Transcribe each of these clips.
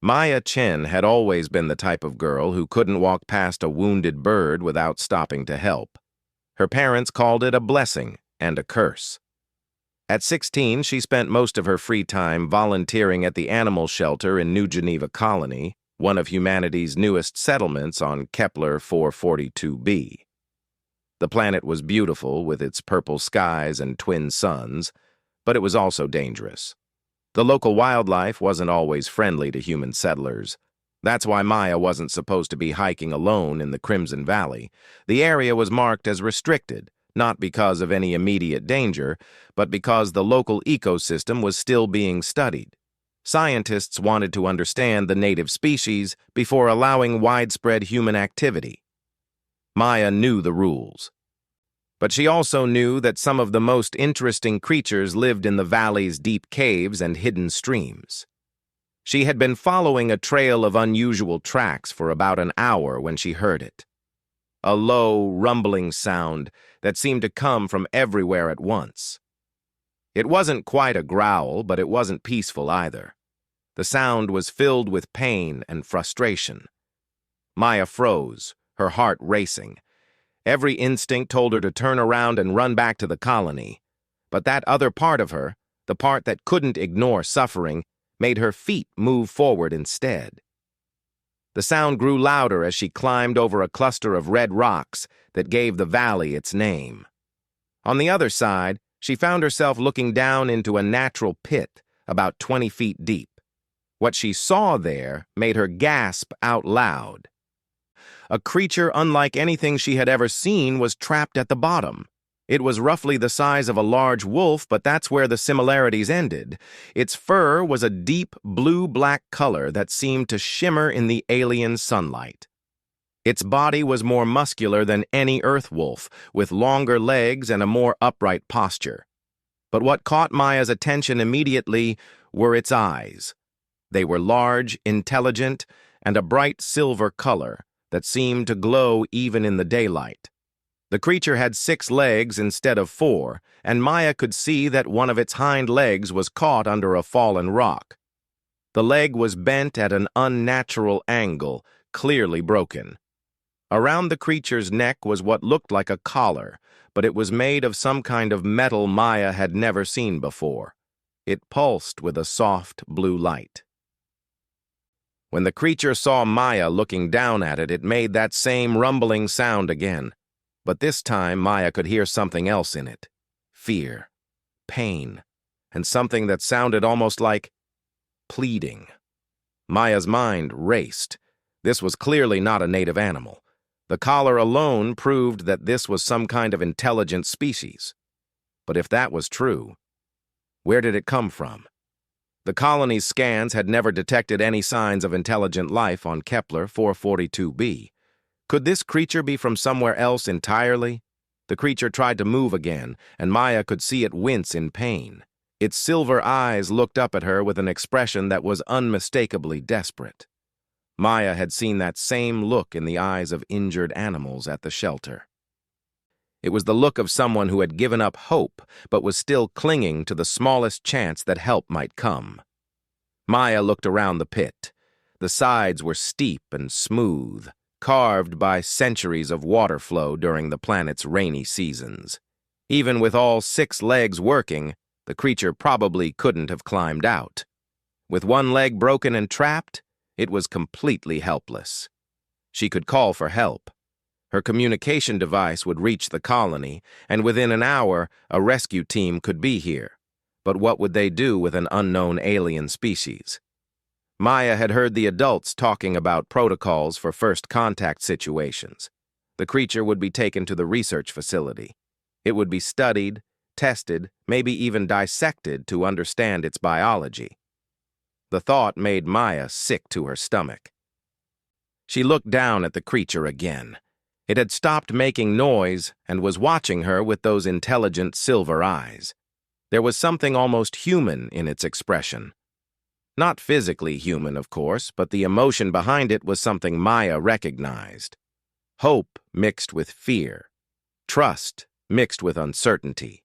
Maya Chen had always been the type of girl who couldn't walk past a wounded bird without stopping to help. Her parents called it a blessing and a curse. At 16, she spent most of her free time volunteering at the animal shelter in New Geneva Colony, one of humanity's newest settlements on Kepler 442b. The planet was beautiful with its purple skies and twin suns, but it was also dangerous. The local wildlife wasn't always friendly to human settlers. That's why Maya wasn't supposed to be hiking alone in the Crimson Valley. The area was marked as restricted, not because of any immediate danger, but because the local ecosystem was still being studied. Scientists wanted to understand the native species before allowing widespread human activity. Maya knew the rules. But she also knew that some of the most interesting creatures lived in the valley's deep caves and hidden streams. She had been following a trail of unusual tracks for about an hour when she heard it. A low, rumbling sound that seemed to come from everywhere at once. It wasn't quite a growl, but it wasn't peaceful either. The sound was filled with pain and frustration. Maya froze, her heart racing. Every instinct told her to turn around and run back to the colony. But that other part of her, the part that couldn't ignore suffering, made her feet move forward instead. The sound grew louder as she climbed over a cluster of red rocks that gave the valley its name. On the other side, she found herself looking down into a natural pit about 20 feet deep. What she saw there made her gasp out loud. A creature unlike anything she had ever seen was trapped at the bottom. It was roughly the size of a large wolf, but that's where the similarities ended. Its fur was a deep blue-black color that seemed to shimmer in the alien sunlight. Its body was more muscular than any earth wolf, with longer legs and a more upright posture. But what caught Maya's attention immediately were its eyes. They were large, intelligent, and a bright silver color that seemed to glow even in the daylight. The creature had 6 legs instead of 4, and Maya could see that one of its hind legs was caught under a fallen rock. The leg was bent at an unnatural angle, clearly broken. Around the creature's neck was what looked like a collar, but it was made of some kind of metal Maya had never seen before. It pulsed with a soft blue light. When the creature saw Maya looking down at it, it made that same rumbling sound again. But this time, Maya could hear something else in it. Fear, pain, and something that sounded almost like pleading. Maya's mind raced. This was clearly not a native animal. The collar alone proved that this was some kind of intelligent species. But if that was true, where did it come from? The colony's scans had never detected any signs of intelligent life on Kepler 442b. Could this creature be from somewhere else entirely? The creature tried to move again, and Maya could see it wince in pain. Its silver eyes looked up at her with an expression that was unmistakably desperate. Maya had seen that same look in the eyes of injured animals at the shelter. It was the look of someone who had given up hope, but was still clinging to the smallest chance that help might come. Maya looked around the pit. The sides were steep and smooth, carved by centuries of water flow during the planet's rainy seasons. Even with all 6 legs working, the creature probably couldn't have climbed out. With one leg broken and trapped, it was completely helpless. She could call for help. Her communication device would reach the colony, and within an hour, a rescue team could be here. But what would they do with an unknown alien species? Maya had heard the adults talking about protocols for first contact situations. The creature would be taken to the research facility. It would be studied, tested, maybe even dissected to understand its biology. The thought made Maya sick to her stomach. She looked down at the creature again. It had stopped making noise and was watching her with those intelligent silver eyes. There was something almost human in its expression. Not physically human, of course, but the emotion behind it was something Maya recognized. Hope mixed with fear. Trust mixed with uncertainty.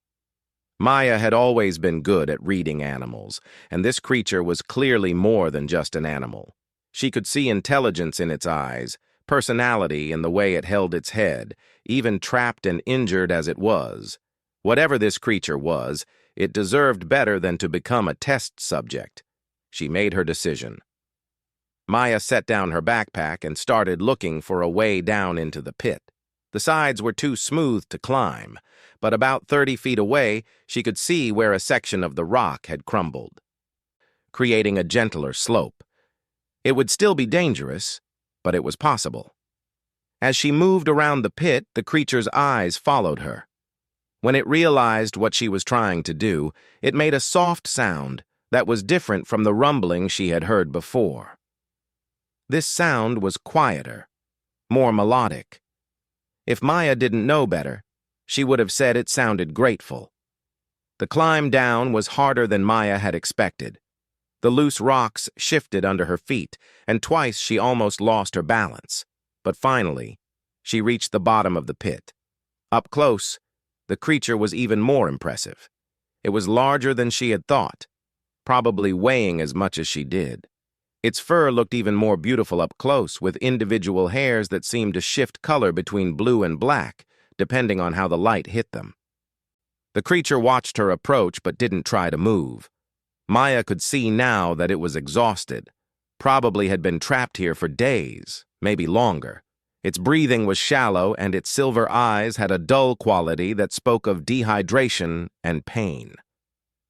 Maya had always been good at reading animals, and this creature was clearly more than just an animal. She could see intelligence in its eyes, personality in the way it held its head, even trapped and injured as it was. Whatever this creature was, it deserved better than to become a test subject. She made her decision. Maya set down her backpack and started looking for a way down into the pit. The sides were too smooth to climb, but about 30 feet away, she could see where a section of the rock had crumbled, creating a gentler slope. It would still be dangerous, but it was possible. As she moved around the pit, the creature's eyes followed her. When it realized what she was trying to do, it made a soft sound that was different from the rumbling she had heard before. This sound was quieter, more melodic. If Maya didn't know better, she would have said it sounded grateful. The climb down was harder than Maya had expected. The loose rocks shifted under her feet, and twice she almost lost her balance. But finally, she reached the bottom of the pit. Up close, the creature was even more impressive. It was larger than she had thought, probably weighing as much as she did. Its fur looked even more beautiful up close, with individual hairs that seemed to shift color between blue and black, depending on how the light hit them. The creature watched her approach but didn't try to move. Maya could see now that it was exhausted, probably had been trapped here for days, maybe longer. Its breathing was shallow, and its silver eyes had a dull quality that spoke of dehydration and pain.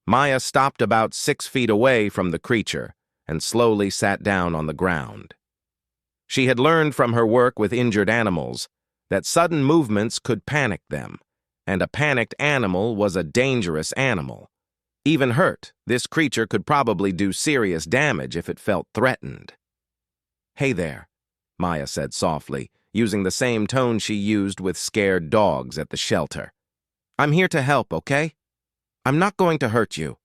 Maya stopped about 6 feet away from the creature and slowly sat down on the ground. She had learned from her work with injured animals that sudden movements could panic them, and a panicked animal was a dangerous animal. Even hurt, this creature could probably do serious damage if it felt threatened. "Hey there," Maya said softly, using the same tone she used with scared dogs at the shelter. "I'm here to help, okay? I'm not going to hurt you."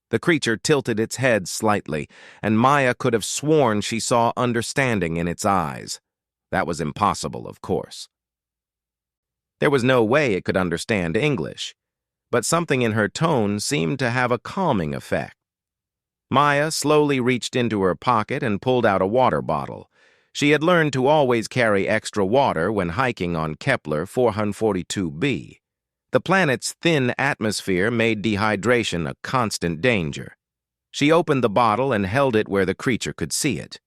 The creature tilted its head slightly, and Maya could have sworn she saw understanding in its eyes. That was impossible, of course. There was no way it could understand English, but something in her tone seemed to have a calming effect. Maya slowly reached into her pocket and pulled out a water bottle. She had learned to always carry extra water when hiking on Kepler 442b. The planet's thin atmosphere made dehydration a constant danger. She opened the bottle and held it where the creature could see it.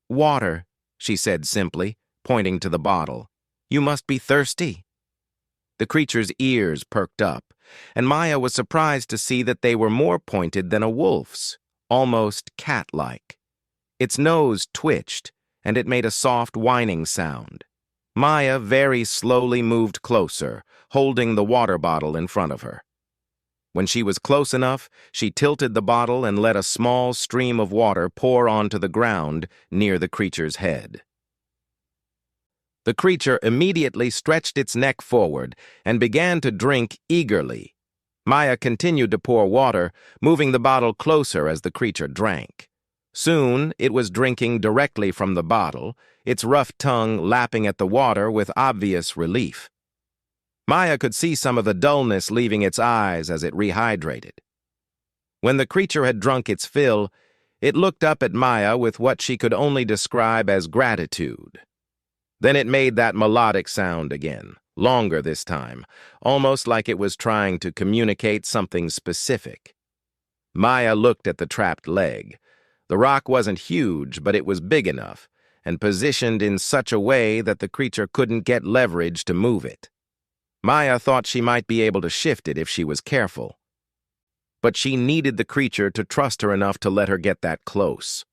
"Water," she said simply, pointing to the bottle. "You must be thirsty." The creature's ears perked up, and Maya was surprised to see that they were more pointed than a wolf's, almost cat-like. Its nose twitched, and it made a soft whining sound. Maya very slowly moved closer, holding the water bottle in front of her. When she was close enough, she tilted the bottle and let a small stream of water pour onto the ground near the creature's head. The creature immediately stretched its neck forward and began to drink eagerly. Maya continued to pour water, moving the bottle closer as the creature drank. Soon, it was drinking directly from the bottle, its rough tongue lapping at the water with obvious relief. Maya could see some of the dullness leaving its eyes as it rehydrated. When the creature had drunk its fill, it looked up at Maya with what she could only describe as gratitude. Then it made that melodic sound again, longer this time, almost like it was trying to communicate something specific. Maya looked at the trapped leg. The rock wasn't huge, but it was big enough, and positioned in such a way that the creature couldn't get leverage to move it. Maya thought she might be able to shift it if she was careful. But she needed the creature to trust her enough to let her get that close.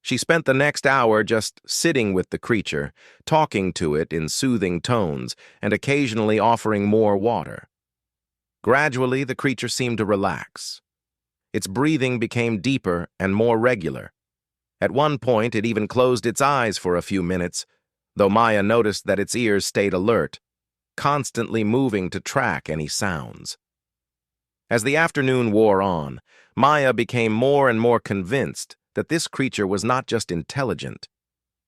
She spent the next hour just sitting with the creature, talking to it in soothing tones, and occasionally offering more water. Gradually, the creature seemed to relax. Its breathing became deeper and more regular. At one point, it even closed its eyes for a few minutes, though Maya noticed that its ears stayed alert, constantly moving to track any sounds. As the afternoon wore on, Maya became more and more convinced that this creature was not just intelligent,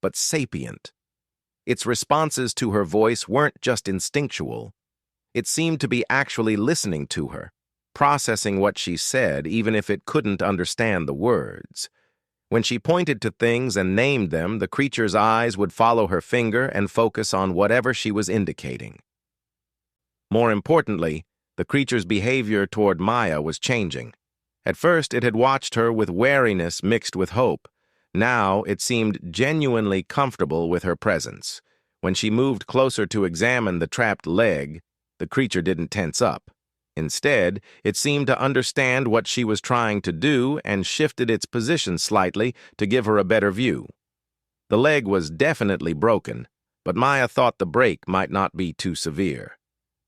but sapient. Its responses to her voice weren't just instinctual. It seemed to be actually listening to her, processing what she said even if it couldn't understand the words. When she pointed to things and named them, the creature's eyes would follow her finger and focus on whatever she was indicating. More importantly, the creature's behavior toward Maya was changing. At first, it had watched her with wariness mixed with hope. Now, it seemed genuinely comfortable with her presence. When she moved closer to examine the trapped leg, the creature didn't tense up. Instead, it seemed to understand what she was trying to do and shifted its position slightly to give her a better view. The leg was definitely broken, but Maya thought the break might not be too severe.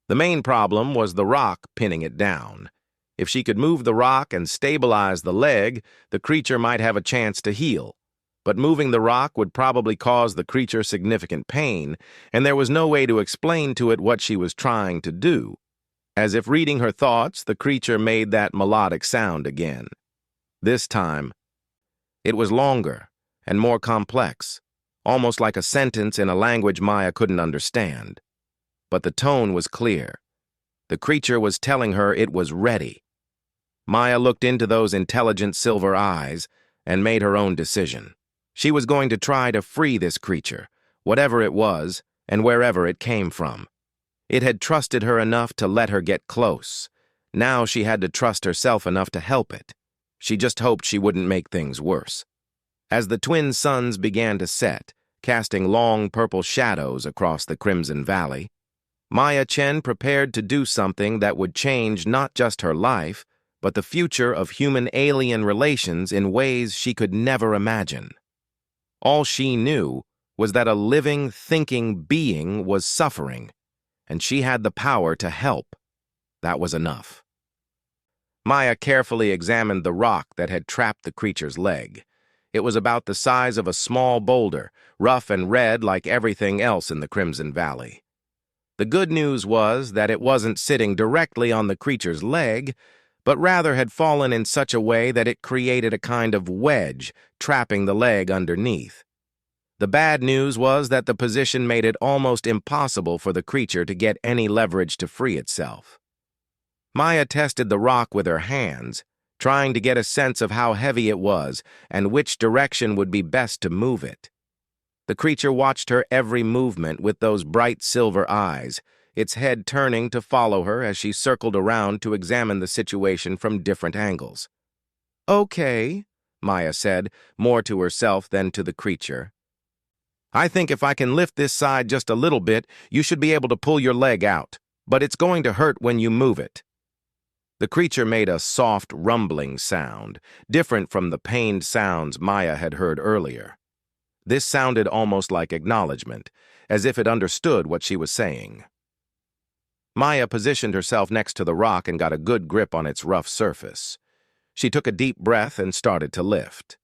The main problem was the rock pinning it down. If she could move the rock and stabilize the leg, the creature might have a chance to heal. But moving the rock would probably cause the creature significant pain, and there was no way to explain to it what she was trying to do. As if reading her thoughts, the creature made that melodic sound again. This time, it was longer and more complex, almost like a sentence in a language Maya couldn't understand. But the tone was clear. The creature was telling her it was ready. Maya looked into those intelligent silver eyes and made her own decision. She was going to try to free this creature, whatever it was and wherever it came from. It had trusted her enough to let her get close. Now she had to trust herself enough to help it. She just hoped she wouldn't make things worse. As the twin suns began to set, casting long purple shadows across the Crimson Valley, Maya Chen prepared to do something that would change not just her life, but the future of human-alien relations in ways she could never imagine. All she knew was that a living, thinking being was suffering, and she had the power to help. That was enough. Maya carefully examined the rock that had trapped the creature's leg. It was about the size of a small boulder, rough and red like everything else in the Crimson Valley. The good news was that it wasn't sitting directly on the creature's leg, but rather had fallen in such a way that it created a kind of wedge, trapping the leg underneath. The bad news was that the position made it almost impossible for the creature to get any leverage to free itself. Maya tested the rock with her hands, trying to get a sense of how heavy it was and which direction would be best to move it. The creature watched her every movement with those bright silver eyes, its head turning to follow her as she circled around to examine the situation from different angles. "Okay," Maya said, more to herself than to the creature. "I think if I can lift this side just a little bit, you should be able to pull your leg out, but it's going to hurt when you move it." The creature made a soft, rumbling sound, different from the pained sounds Maya had heard earlier. This sounded almost like acknowledgement, as if it understood what she was saying. Maya positioned herself next to the rock and got a good grip on its rough surface. She took a deep breath and started to lift.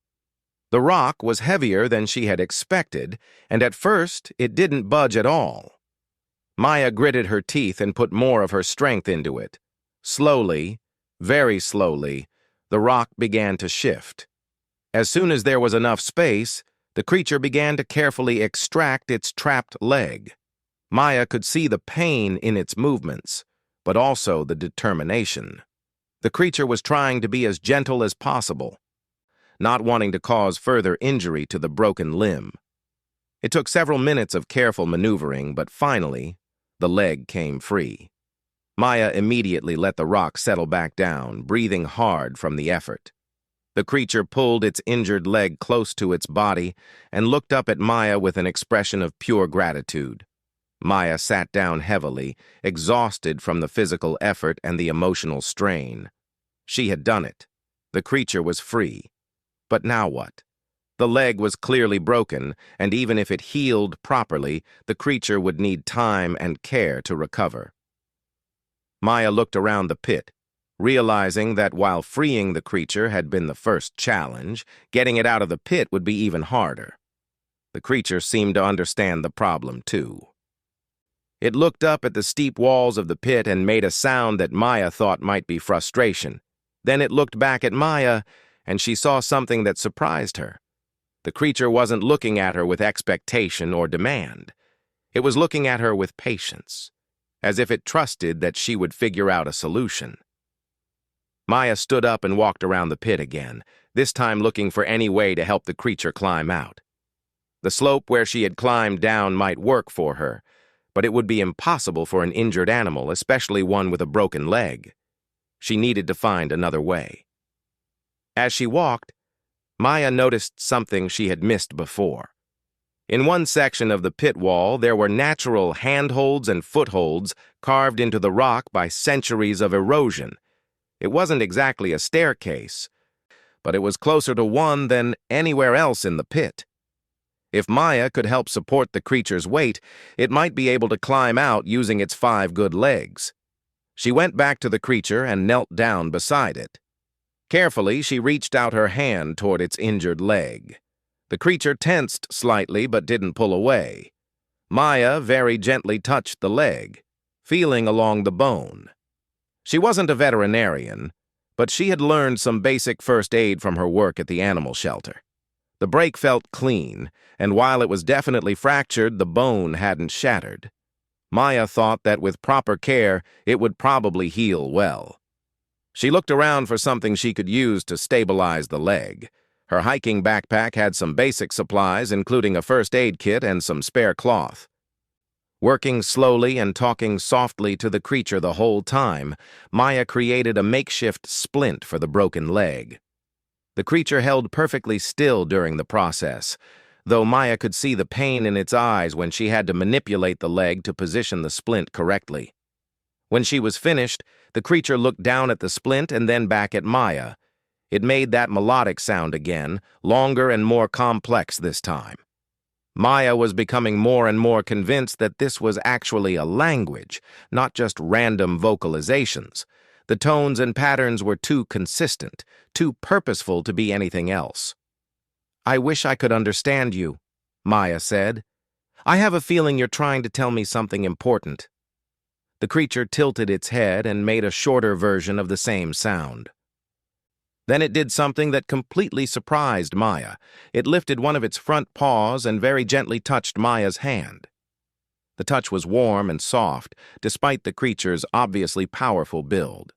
The rock was heavier than she had expected, and at first it didn't budge at all. Maya gritted her teeth and put more of her strength into it. Slowly, very slowly, the rock began to shift. As soon as there was enough space, the creature began to carefully extract its trapped leg. Maya could see the pain in its movements, but also the determination. The creature was trying to be as gentle as possible, not wanting to cause further injury to the broken limb. It took several minutes of careful maneuvering, but finally, the leg came free. Maya immediately let the rock settle back down, breathing hard from the effort. The creature pulled its injured leg close to its body and looked up at Maya with an expression of pure gratitude. Maya sat down heavily, exhausted from the physical effort and the emotional strain. She had done it. The creature was free. But now what? The leg was clearly broken, and even if it healed properly, the creature would need time and care to recover. Maya looked around the pit, realizing that while freeing the creature had been the first challenge, getting it out of the pit would be even harder. The creature seemed to understand the problem, too. It looked up at the steep walls of the pit and made a sound that Maya thought might be frustration. Then it looked back at Maya, and she saw something that surprised her. The creature wasn't looking at her with expectation or demand. It was looking at her with patience, as if it trusted that she would figure out a solution. Maya stood up and walked around the pit again, this time looking for any way to help the creature climb out. The slope where she had climbed down might work for her, but it would be impossible for an injured animal, especially one with a broken leg. She needed to find another way. As she walked, Maya noticed something she had missed before. In one section of the pit wall, there were natural handholds and footholds carved into the rock by centuries of erosion. It wasn't exactly a staircase, but it was closer to one than anywhere else in the pit. If Maya could help support the creature's weight, it might be able to climb out using its 5 good legs. She went back to the creature and knelt down beside it. Carefully, she reached out her hand toward its injured leg. The creature tensed slightly but didn't pull away. Maya very gently touched the leg, feeling along the bone. She wasn't a veterinarian, but she had learned some basic first aid from her work at the animal shelter. The break felt clean, and while it was definitely fractured, the bone hadn't shattered. Maya thought that with proper care, it would probably heal well. She looked around for something she could use to stabilize the leg. Her hiking backpack had some basic supplies, including a first aid kit and some spare cloth. Working slowly and talking softly to the creature the whole time, Maya created a makeshift splint for the broken leg. The creature held perfectly still during the process, though Maya could see the pain in its eyes when she had to manipulate the leg to position the splint correctly. When she was finished, the creature looked down at the splint and then back at Maya. It made that melodic sound again, longer and more complex this time. Maya was becoming more and more convinced that this was actually a language, not just random vocalizations. The tones and patterns were too consistent, too purposeful to be anything else. "I wish I could understand you," Maya said. "I have a feeling you're trying to tell me something important." The creature tilted its head and made a shorter version of the same sound. Then it did something that completely surprised Maya. It lifted one of its front paws and very gently touched Maya's hand. The touch was warm and soft, despite the creature's obviously powerful build.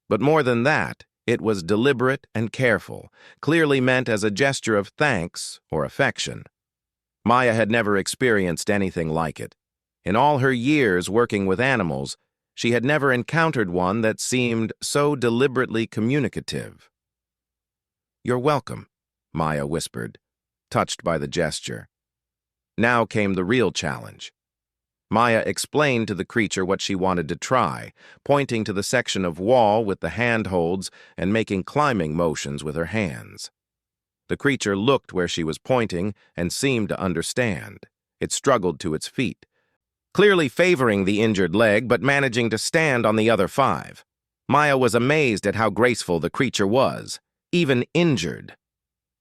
But more than that, it was deliberate and careful, clearly meant as a gesture of thanks or affection. Maya had never experienced anything like it. In all her years working with animals, she had never encountered one that seemed so deliberately communicative. "You're welcome," Maya whispered, touched by the gesture. Now came the real challenge. Maya explained to the creature what she wanted to try, pointing to the section of wall with the handholds and making climbing motions with her hands. The creature looked where she was pointing and seemed to understand. It struggled to its feet, clearly favoring the injured leg but managing to stand on the other 5. Maya was amazed at how graceful the creature was, even injured.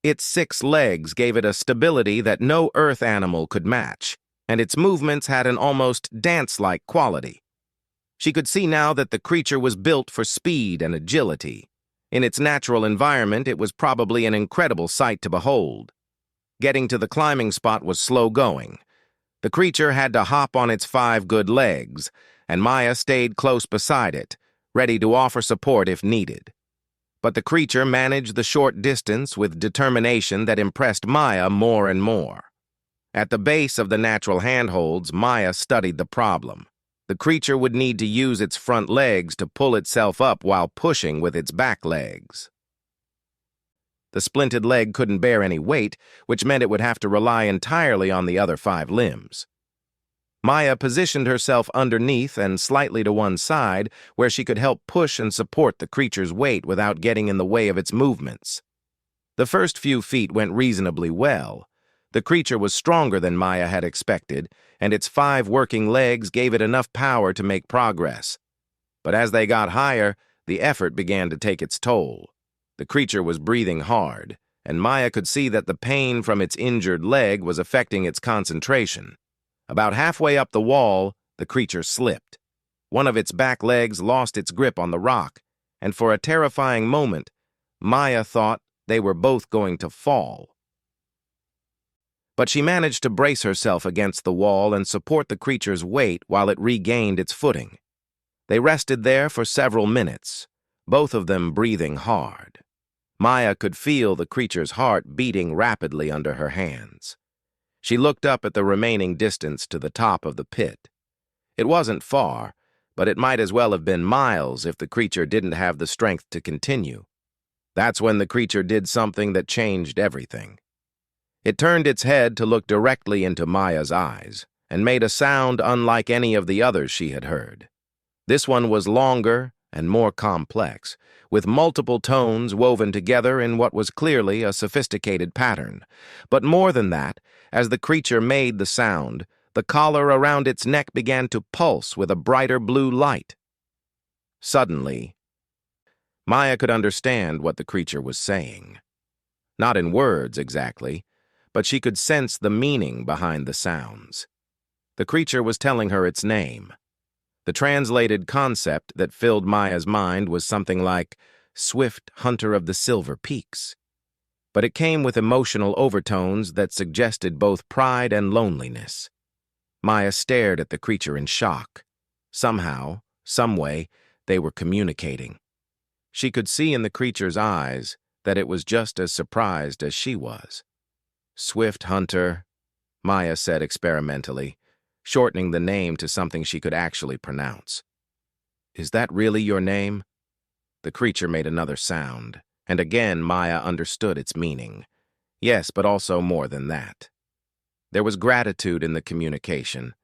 Its 6 legs gave it a stability that no earth animal could match, and its movements had an almost dance-like quality. She could see now that the creature was built for speed and agility. In its natural environment, it was probably an incredible sight to behold. Getting to the climbing spot was slow going. The creature had to hop on its 5 good legs, and Maya stayed close beside it, ready to offer support if needed. But the creature managed the short distance with determination that impressed Maya more and more. At the base of the natural handholds, Maya studied the problem. The creature would need to use its front legs to pull itself up while pushing with its back legs. The splinted leg couldn't bear any weight, which meant it would have to rely entirely on the other 5 limbs. Maya positioned herself underneath and slightly to one side, where she could help push and support the creature's weight without getting in the way of its movements. The first few feet went reasonably well. The creature was stronger than Maya had expected, and its 5 working legs gave it enough power to make progress. But as they got higher, the effort began to take its toll. The creature was breathing hard, and Maya could see that the pain from its injured leg was affecting its concentration. About halfway up the wall, the creature slipped. One of its back legs lost its grip on the rock, and for a terrifying moment, Maya thought they were both going to fall. But she managed to brace herself against the wall and support the creature's weight while it regained its footing. They rested there for several minutes, both of them breathing hard. Maya could feel the creature's heart beating rapidly under her hands. She looked up at the remaining distance to the top of the pit. It wasn't far, but it might as well have been miles if the creature didn't have the strength to continue. That's when the creature did something that changed everything. It turned its head to look directly into Maya's eyes and made a sound unlike any of the others she had heard. This one was longer and more complex, with multiple tones woven together in what was clearly a sophisticated pattern. But more than that, as the creature made the sound, the collar around its neck began to pulse with a brighter blue light. Suddenly, Maya could understand what the creature was saying. Not in words exactly, but she could sense the meaning behind the sounds. The creature was telling her its name. The translated concept that filled Maya's mind was something like Swift Hunter of the Silver Peaks. But it came with emotional overtones that suggested both pride and loneliness. Maya stared at the creature in shock. Somehow, someway, they were communicating. She could see in the creature's eyes that it was just as surprised as she was. Swift Hunter, Maya said experimentally, shortening the name to something she could actually pronounce. Is that really your name? The creature made another sound, and again Maya understood its meaning. Yes, but also more than that. There was gratitude in the communication,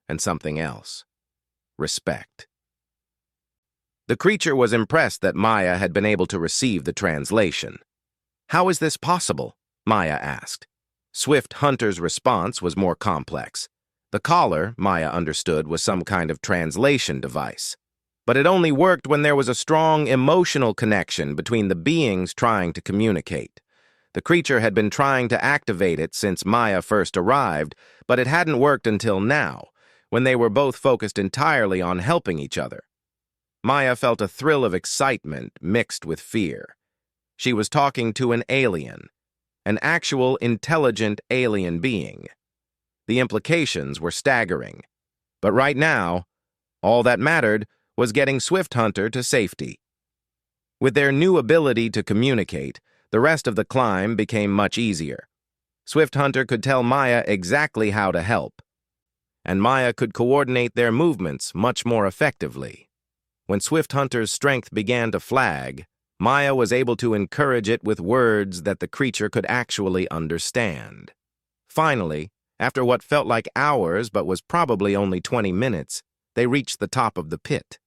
and something else. Respect. The creature was impressed that Maya had been able to receive the translation. How is this possible? Maya asked. Swift Hunter's response was more complex. The collar, Maya understood, was some kind of translation device. But it only worked when there was a strong emotional connection between the beings trying to communicate. The creature had been trying to activate it since Maya first arrived, but it hadn't worked until now, when they were both focused entirely on helping each other. Maya felt a thrill of excitement mixed with fear. She was talking to an alien, an actual intelligent alien being. The implications were staggering. But right now, all that mattered was getting Swift Hunter to safety. With their new ability to communicate, the rest of the climb became much easier. Swift Hunter could tell Maya exactly how to help, and Maya could coordinate their movements much more effectively. When Swift Hunter's strength began to flag, Maya was able to encourage it with words that the creature could actually understand. Finally, after what felt like hours but was probably only 20 minutes, they reached the top of the pit.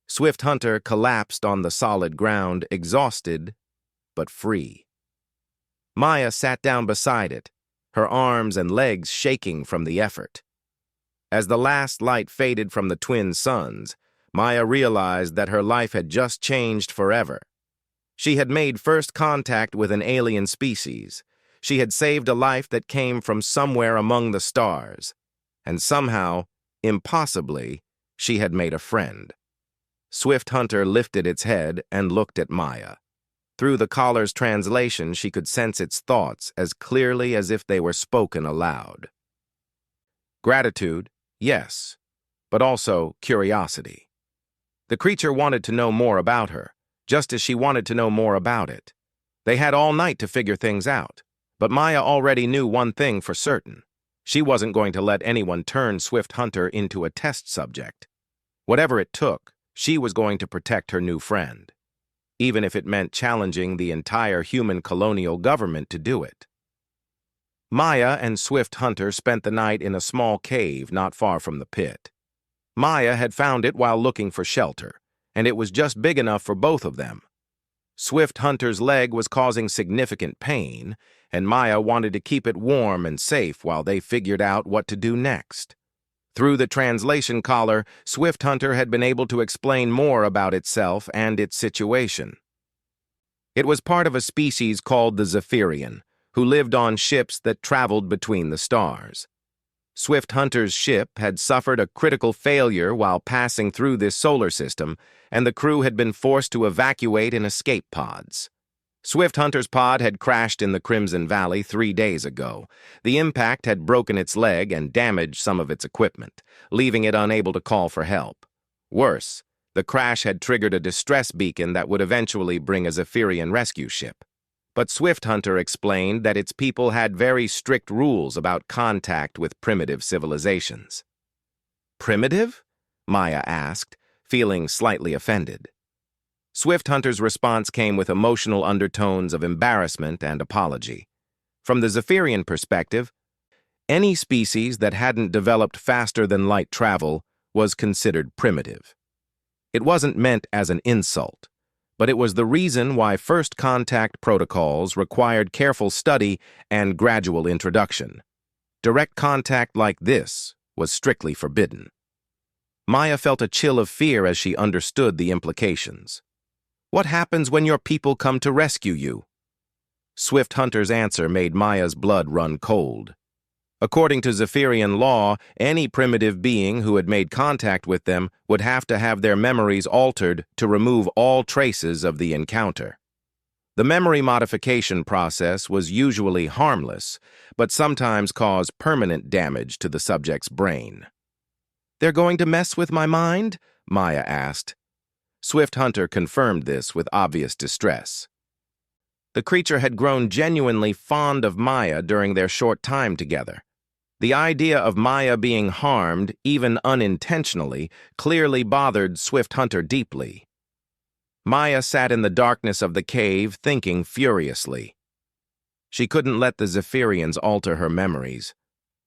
Swift Hunter collapsed on the solid ground, exhausted but free. Maya sat down beside it, her arms and legs shaking from the effort. As the last light faded from the twin suns, Maya realized that her life had just changed forever. She had made first contact with an alien species. She had saved a life that came from somewhere among the stars. And somehow, impossibly, she had made a friend. Swift Hunter lifted its head and looked at Maya. Through the collar's translation, she could sense its thoughts as clearly as if they were spoken aloud. Gratitude, yes, but also curiosity. The creature wanted to know more about her, just as she wanted to know more about it. They had all night to figure things out, but Maya already knew one thing for certain. She wasn't going to let anyone turn Swift Hunter into a test subject. Whatever it took, she was going to protect her new friend, even if it meant challenging the entire human colonial government to do it. Maya and Swift Hunter spent the night in a small cave not far from the pit. Maya had found it while looking for shelter, and it was just big enough for both of them. Swift Hunter's leg was causing significant pain, and Maya wanted to keep it warm and safe while they figured out what to do next. Through the translation collar, Swift Hunter had been able to explain more about itself and its situation. It was part of a species called the Zephyrian, who lived on ships that traveled between the stars. Swift Hunter's ship had suffered a critical failure while passing through this solar system, and the crew had been forced to evacuate in escape pods. Swift Hunter's pod had crashed in the Crimson Valley 3 days ago. The impact had broken its leg and damaged some of its equipment, leaving it unable to call for help. Worse, The crash had triggered a distress beacon that would eventually bring a Zephyrian rescue ship. But Swift Hunter explained that its people had very strict rules about contact with primitive civilizations. Primitive? Maya asked, feeling slightly offended. Swift Hunter's response came with emotional undertones of embarrassment and apology. From the Zephyrian perspective, any species that hadn't developed faster than light travel was considered primitive. It wasn't meant as an insult, but it was the reason why first contact protocols required careful study and gradual introduction. Direct contact like this was strictly forbidden. Maya felt a chill of fear as she understood the implications. What happens when your people come to rescue you? Swift Hunter's answer made Maya's blood run cold. According to Zephyrian law, any primitive being who had made contact with them would have to have their memories altered to remove all traces of the encounter. The memory modification process was usually harmless, but sometimes caused permanent damage to the subject's brain. "They're going to mess with my mind?" Maya asked. Swift Hunter confirmed this with obvious distress. The creature had grown genuinely fond of Maya during their short time together. The idea of Maya being harmed, even unintentionally, clearly bothered Swift Hunter deeply. Maya sat in the darkness of the cave, thinking furiously. She couldn't let the Zephyrians alter her memories,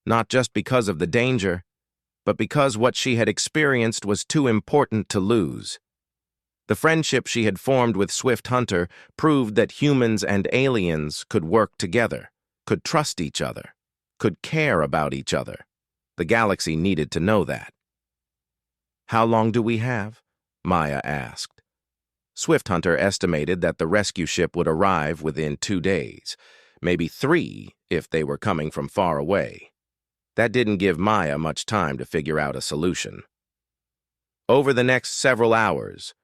not just because of the danger, but because what she had experienced was too important to lose. The friendship she had formed with Swift Hunter proved that humans and aliens could work together, could trust each other, could care about each other. The galaxy needed to know that. "How long do we have?" Maya asked. Swift Hunter estimated that the rescue ship would arrive within 2 days, maybe 3 if they were coming from far away. That didn't give Maya much time to figure out a solution. Over the next several hours,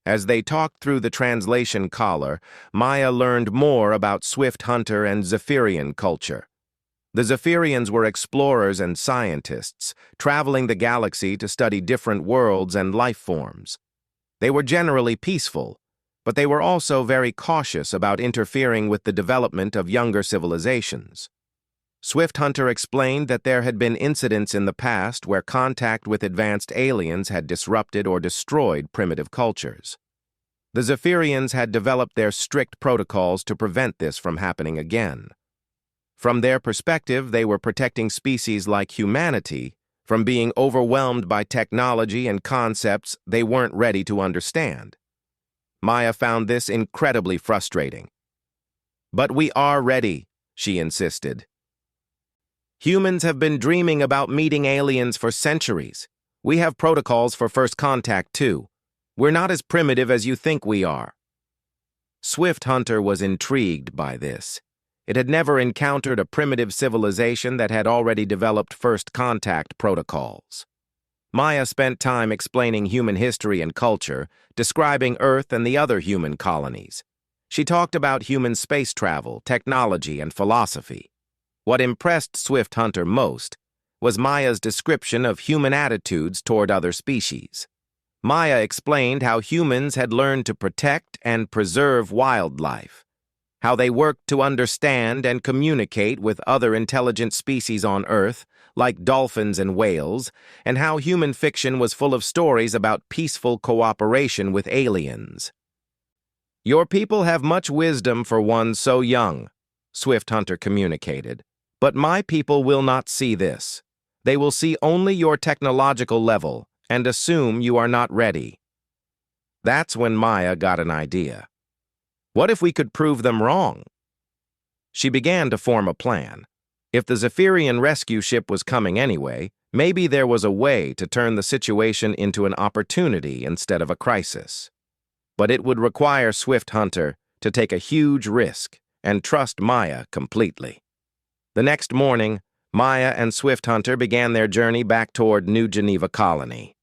as they talked through the translation collar, Maya learned more about Swift Hunter and Zephyrian culture. The Zephyrians were explorers and scientists, traveling the galaxy to study different worlds and life forms. They were generally peaceful, but they were also very cautious about interfering with the development of younger civilizations. Swift Hunter explained that there had been incidents in the past where contact with advanced aliens had disrupted or destroyed primitive cultures. The Zephyrians had developed their strict protocols to prevent this from happening again. From their perspective, they were protecting species like humanity from being overwhelmed by technology and concepts they weren't ready to understand. Maya found this incredibly frustrating. "But we are ready," she insisted. "Humans have been dreaming about meeting aliens for centuries. We have protocols for first contact, too. We're not as primitive as you think we are." Swift Hunter was intrigued by this. It had never encountered a primitive civilization that had already developed first contact protocols. Maya spent time explaining human history and culture, describing Earth and the other human colonies. She talked about human space travel, technology, and philosophy. What impressed Swift Hunter most was Maya's description of human attitudes toward other species. Maya explained how humans had learned to protect and preserve wildlife, how they worked to understand and communicate with other intelligent species on Earth, like dolphins and whales, and how human fiction was full of stories about peaceful cooperation with aliens. "Your people have much wisdom for one so young," Swift Hunter communicated. "But my people will not see this. They will see only your technological level and assume you are not ready." That's when Maya got an idea. What if we could prove them wrong? She began to form a plan. If the Zephyrian rescue ship was coming anyway, maybe there was a way to turn the situation into an opportunity instead of a crisis. But it would require Swift Hunter to take a huge risk and trust Maya completely. The next morning, Maya and Swift Hunter began their journey back toward New Geneva Colony.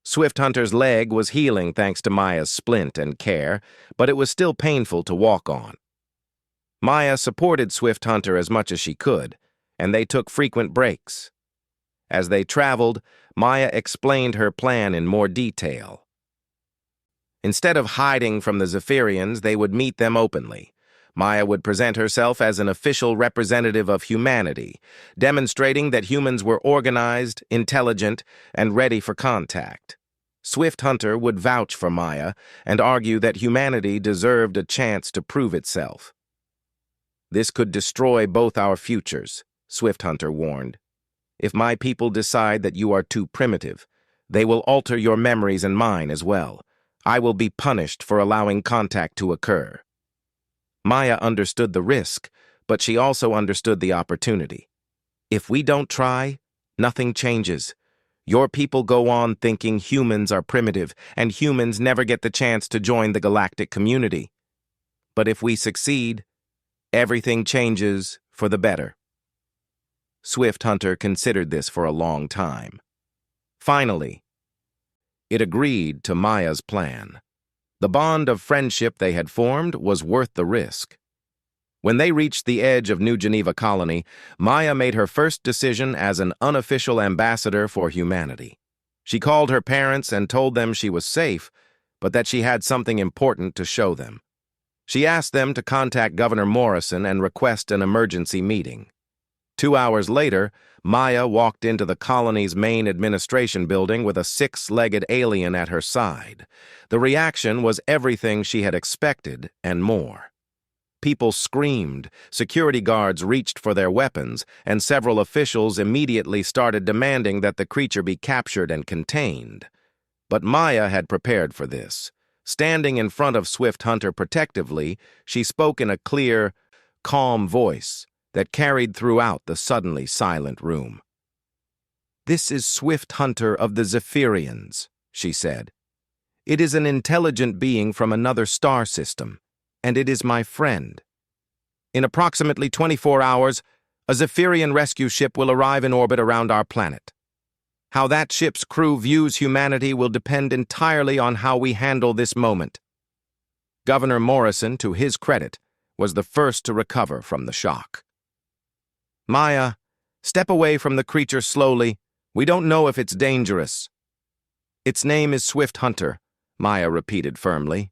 Swift Hunter's leg was healing thanks to Maya's splint and care, but it was still painful to walk on. Maya supported Swift Hunter as much as she could, and they took frequent breaks. As they traveled, Maya explained her plan in more detail. Instead of hiding from the Zephyrians, they would meet them openly. Maya would present herself as an official representative of humanity, demonstrating that humans were organized, intelligent, and ready for contact. Swift Hunter would vouch for Maya and argue that humanity deserved a chance to prove itself. This could destroy both our futures, Swift Hunter warned. If my people decide that you are too primitive, they will alter your memories and mine as well. I will be punished for allowing contact to occur. Maya understood the risk, but she also understood the opportunity. If we don't try, nothing changes. Your people go on thinking humans are primitive, and humans never get the chance to join the galactic community. But if we succeed, everything changes for the better. Swift Hunter considered this for a long time. Finally, it agreed to Maya's plan. The bond of friendship they had formed was worth the risk. When they reached the edge of New Geneva Colony, Maya made her first decision as an unofficial ambassador for humanity. She called her parents and told them she was safe, but that she had something important to show them. She asked them to contact Governor Morrison and request an emergency meeting. 2 hours later, Maya walked into the colony's main administration building with a 6-legged alien at her side. The reaction was everything she had expected and more. People screamed, security guards reached for their weapons, and several officials immediately started demanding that the creature be captured and contained. But Maya had prepared for this. Standing in front of Swift Hunter protectively, she spoke in a clear, calm voice that carried throughout the suddenly silent room. "This is Swift Hunter of the Zephyrians," she said. "It is an intelligent being from another star system, and it is my friend. In approximately 24 hours, a Zephyrian rescue ship will arrive in orbit around our planet. How that ship's crew views humanity will depend entirely on how we handle this moment." Governor Morrison, to his credit, was the first to recover from the shock. "Maya, step away from the creature slowly. We don't know if it's dangerous." "Its name is Swift Hunter," Maya repeated firmly.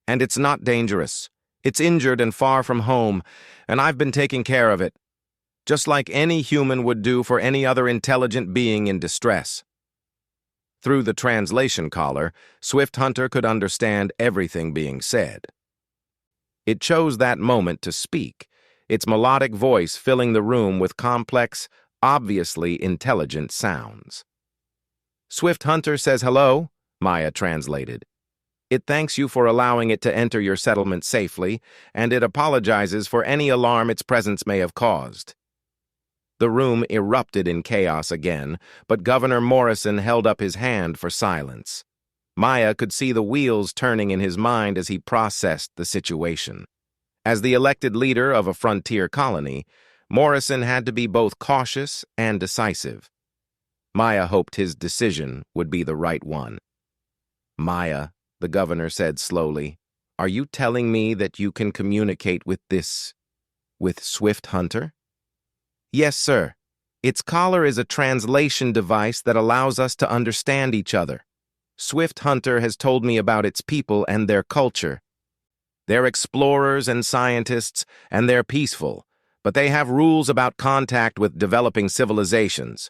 "And it's not dangerous. It's injured and far from home, and I've been taking care of it, just like any human would do for any other intelligent being in distress." Through the translation collar, Swift Hunter could understand everything being said. It chose that moment to speak, its melodic voice filling the room with complex, obviously intelligent sounds. "Swift Hunter says hello," Maya translated. "It thanks you for allowing it to enter your settlement safely, and it apologizes for any alarm its presence may have caused." The room erupted in chaos again, but Governor Morrison held up his hand for silence. Maya could see the wheels turning in his mind as he processed the situation. As the elected leader of a frontier colony, Morrison had to be both cautious and decisive. Maya hoped his decision would be the right one. "Maya," the governor said slowly, "are you telling me that you can communicate with Swift Hunter?" "Yes, sir. Its collar is a translation device that allows us to understand each other. Swift Hunter has told me about its people and their culture. They're explorers and scientists, and they're peaceful, but they have rules about contact with developing civilizations."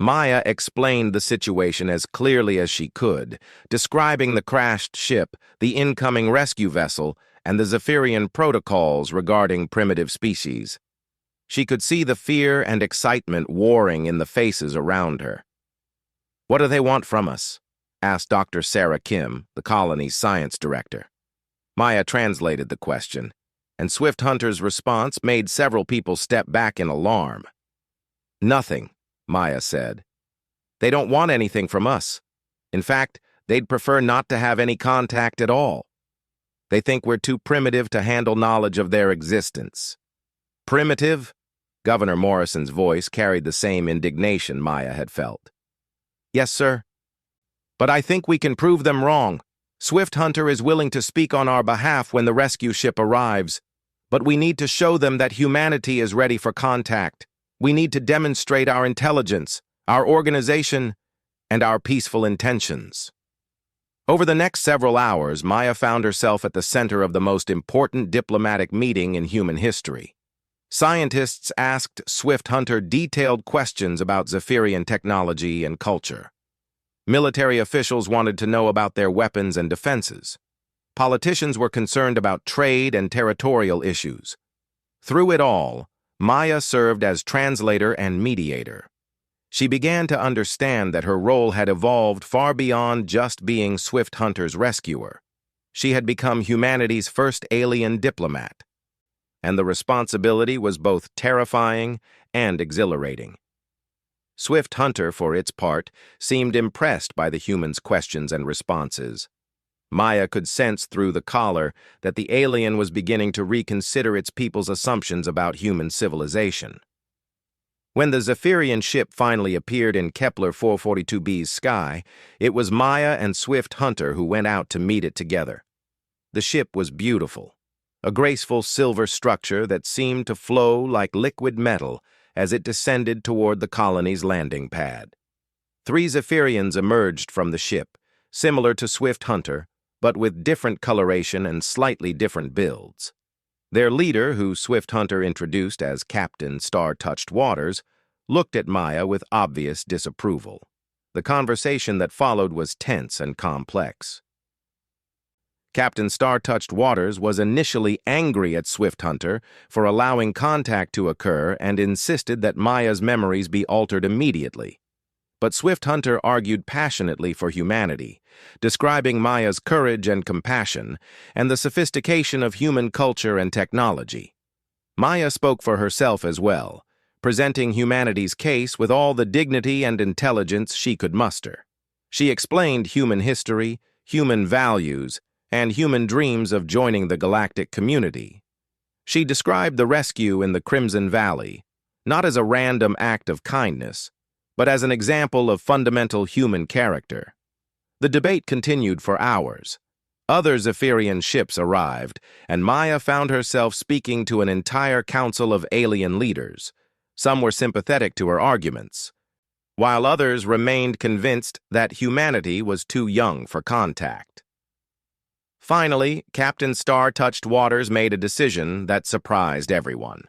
Maya explained the situation as clearly as she could, describing the crashed ship, the incoming rescue vessel, and the Zephyrian protocols regarding primitive species. She could see the fear and excitement warring in the faces around her. "What do they want from us?" asked Dr. Sarah Kim, the colony's science director. Maya translated the question, and Swift Hunter's response made several people step back in alarm. "Nothing," Maya said. "They don't want anything from us. In fact, they'd prefer not to have any contact at all. They think we're too primitive to handle knowledge of their existence." "Primitive?" Governor Morrison's voice carried the same indignation Maya had felt. "Yes, sir. But I think we can prove them wrong. Swift Hunter is willing to speak on our behalf when the rescue ship arrives, but we need to show them that humanity is ready for contact. We need to demonstrate our intelligence, our organization, and our peaceful intentions." Over the next several hours, Maya found herself at the center of the most important diplomatic meeting in human history. Scientists asked Swift Hunter detailed questions about Zephyrian technology and culture. Military officials wanted to know about their weapons and defenses. Politicians were concerned about trade and territorial issues. Through it all, Maya served as translator and mediator. She began to understand that her role had evolved far beyond just being Swift Hunter's rescuer. She had become humanity's first alien diplomat, and the responsibility was both terrifying and exhilarating. Swift Hunter, for its part, seemed impressed by the humans' questions and responses. Maya could sense through the collar that the alien was beginning to reconsider its people's assumptions about human civilization. When the Zephyrian ship finally appeared in Kepler 442b's sky, it was Maya and Swift Hunter who went out to meet it together. The ship was beautiful, a graceful silver structure that seemed to flow like liquid metal as it descended toward the colony's landing pad. 3 Zephyrians emerged from the ship, similar to Swift Hunter, but with different coloration and slightly different builds. Their leader, who Swift Hunter introduced as Captain Star-Touched Waters, looked at Maya with obvious disapproval. The conversation that followed was tense and complex. Captain Star-Touched Waters was initially angry at Swift Hunter for allowing contact to occur and insisted that Maya's memories be altered immediately. But Swift Hunter argued passionately for humanity, describing Maya's courage and compassion and the sophistication of human culture and technology. Maya spoke for herself as well, presenting humanity's case with all the dignity and intelligence she could muster. She explained human history, human values, and human dreams of joining the galactic community. She described the rescue in the Crimson Valley, not as a random act of kindness, but as an example of fundamental human character. The debate continued for hours. Other Zephyrian ships arrived, and Maya found herself speaking to an entire council of alien leaders. Some were sympathetic to her arguments, while others remained convinced that humanity was too young for contact. Finally, Captain Star-Touched Waters made a decision that surprised everyone.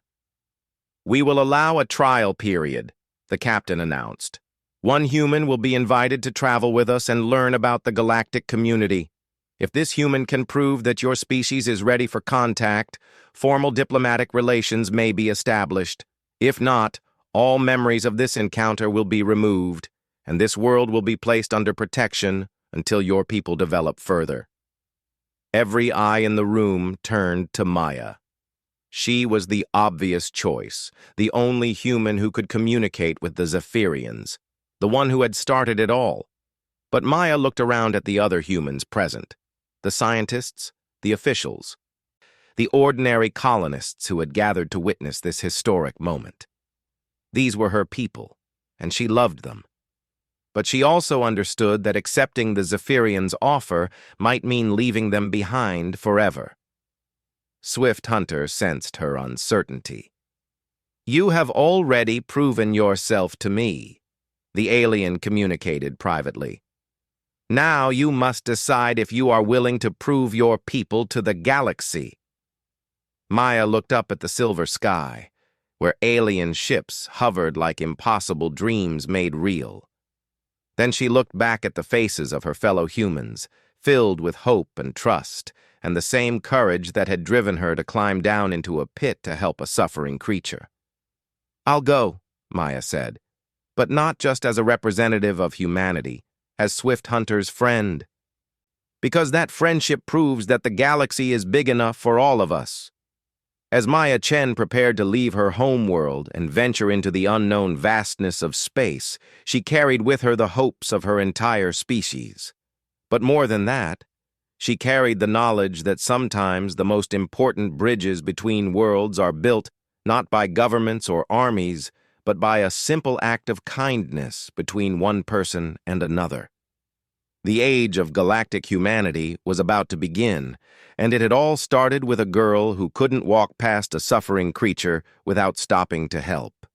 "We will allow a trial period," the captain announced. "One human will be invited to travel with us and learn about the galactic community. If this human can prove that your species is ready for contact, formal diplomatic relations may be established. If not, all memories of this encounter will be removed, and this world will be placed under protection until your people develop further." Every eye in the room turned to Maya. She was the obvious choice, the only human who could communicate with the Zephyrians, the one who had started it all. But Maya looked around at the other humans present, the scientists, the officials, the ordinary colonists who had gathered to witness this historic moment. These were her people, and she loved them. But she also understood that accepting the Zephyrians' offer might mean leaving them behind forever. Swift Hunter sensed her uncertainty. "You have already proven yourself to me," the alien communicated privately. "Now you must decide if you are willing to prove your people to the galaxy." Maya looked up at the silver sky, where alien ships hovered like impossible dreams made real. Then she looked back at the faces of her fellow humans, filled with hope and trust, and the same courage that had driven her to climb down into a pit to help a suffering creature. "I'll go," Maya said, "but not just as a representative of humanity, as Swift Hunter's friend. Because that friendship proves that the galaxy is big enough for all of us." As Maya Chen prepared to leave her homeworld and venture into the unknown vastness of space, she carried with her the hopes of her entire species. But more than that, she carried the knowledge that sometimes the most important bridges between worlds are built not by governments or armies, but by a simple act of kindness between one person and another. The age of galactic humanity was about to begin, and it had all started with a girl who couldn't walk past a suffering creature without stopping to help.